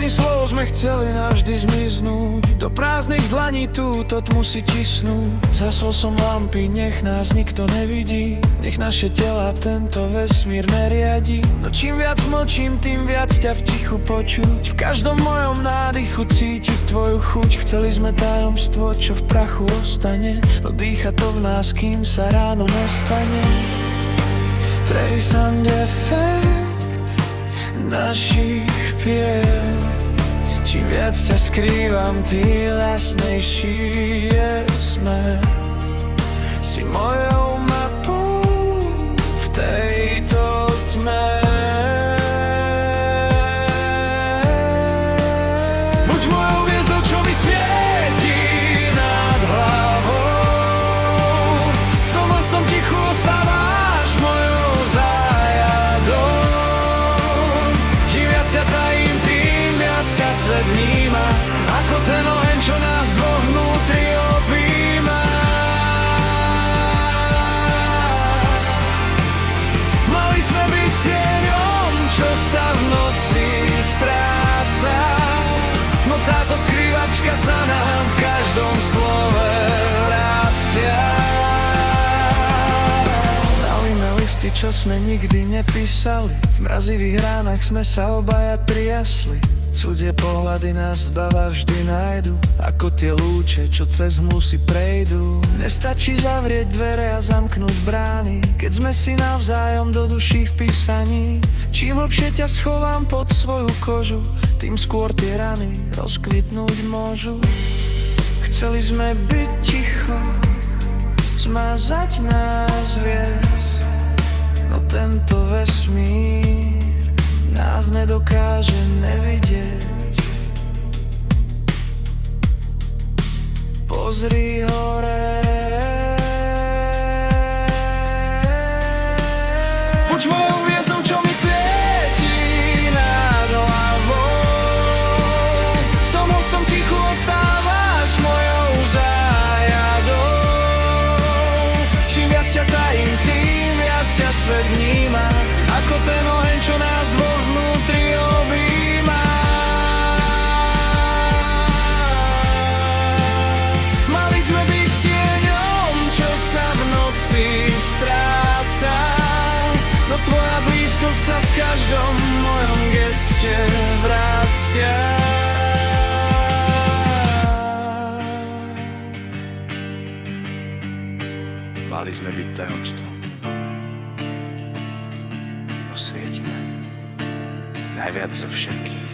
Zmeny slov sme chceli navždy zmiznúť, do prázdnych dlaní túto tmu si tisnú. Zasol som lampy, nech nás nikto nevidí, nech naše tela tento vesmír neriadi. No čím viac mlčím, tým viac ťa v tichu počuť, v každom mojom nádychu cítiť tvoju chuť. Chceli sme tajomstvo, čo v prachu ostane, no dýcha to v nás, kým sa ráno nestane. Strays and defekt našich piel, čím viac ťa skrývam, tým jasnejší je smer. Si mojou mapou v tejto tme. Buď mojou hviezdou, čo mi svieti nad hlavou, v tom mostom tichu ostávaš mojou zájadou. Čím viac ťa tajím, tým viac ťa svet vníma, ako ten oheň, čo nás dvoch vnútri objíma. Mali sme byť tieňom, čo sa v noci stráca, no táto skrývačka sa nám v každom slove vracia. Nalíme listy, čo sme nikdy nepísali, v mrazivých ránach sme sa obaja triasli. Cudzie pohľady nás zbava vždy nájdu, ako tie lúče, čo cez hmlu si prejdú. Nestačí zavrieť dvere a zamknúť brány, keď sme si navzájom do duší vpísaní. Čím hlbšie ťa schovám pod svoju kožu, tým skôr tie rany rozkvitnúť môžu. Chceli sme byť ticho, zmazať nás hviezd, no tento vesmír nás nedokáže nevidieť. Pozri hore, buď mojou hviezdou, čo mi svieti nad hlavou, v tom mostom tichu ostávaš mojou zájadou. Čím viac ťa tajím, tým viac ťa svet vníma, ako ten oheň, čo nás dvoch vnútri objíma. Mali sme byť tieňom, čo sa v noci stráca, no tvoja blízkosť sa v každom mojom geste vracia. Mali sme byť tajomstvo, no svietime najviac zo všetkých.